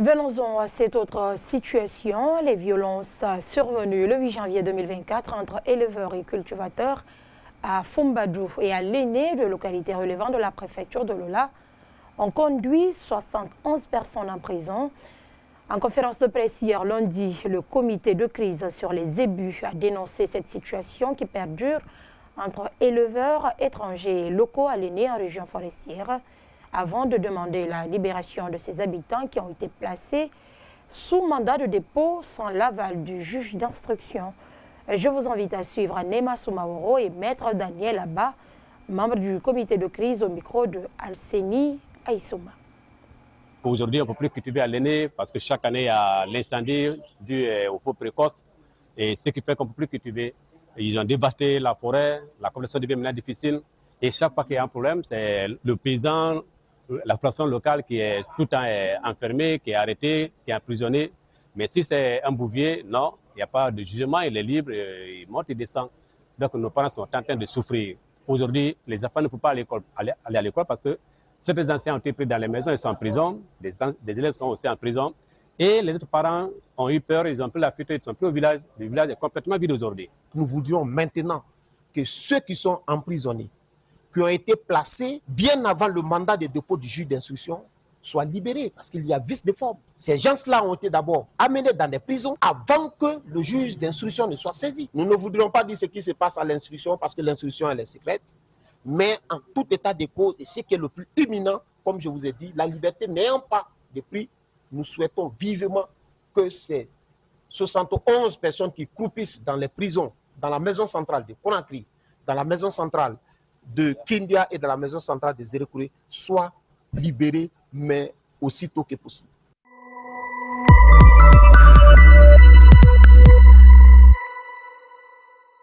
Venons-en à cette autre situation. Les violences survenues le 8 janvier 2024 entre éleveurs et cultivateurs à Fumbadou et à Léné, de localités relevant de la préfecture de Lola, ont conduit 71 personnes en prison. En conférence de presse hier lundi, le comité de crise sur les ébus a dénoncé cette situation qui perdure entre éleveurs étrangers et locaux à Léné en région forestière, avant de demander la libération de ces habitants qui ont été placés sous mandat de dépôt sans l'aval du juge d'instruction. Je vous invite à suivre Nema Soumaoro et Maître Daniel Abba, membre du comité de crise, au micro de Alseni Aïsouma. Aujourd'hui, on ne peut plus cultiver à Léné parce que chaque année, il y a l'incendie dû au feu précoce. Et ce qui fait qu'on ne peut plus cultiver. Ils ont dévasté la forêt, la conversion devient maintenant difficile. Et chaque fois qu'il y a un problème, c'est le paysan, la population locale qui est tout le temps enfermée, qui est arrêtée, qui est emprisonnée. Mais si c'est un bouvier, non, il n'y a pas de jugement, il est libre, il monte, il descend. Donc nos parents sont en train de souffrir. Aujourd'hui, les enfants ne peuvent pas aller à l'école parce que certains anciens ont été pris dans les maisons, ils sont en prison, des élèves sont aussi en prison. Et les autres parents ont eu peur, ils ont pris la fuite, ils sont plus au village. Le village est complètement vide aujourd'hui. Nous voudrions maintenant que ceux qui sont emprisonnés, qui ont été placés bien avant le mandat de dépôt du juge d'instruction, soient libérés parce qu'il y a vice de forme. Ces gens-là ont été d'abord amenés dans des prisons avant que le juge d'instruction ne soit saisi. Nous ne voudrions pas dire ce qui se passe à l'instruction parce que l'instruction elle est secrète, mais en tout état de cause, et ce qui est le plus imminent, comme je vous ai dit, la liberté n'ayant pas de prix, nous souhaitons vivement que ces 71 personnes qui croupissent dans les prisons, dans la maison centrale de Conakry, dans la maison centrale de Kindia et dans la maison centrale de Zérekouré soient libérées, mais aussitôt que possible.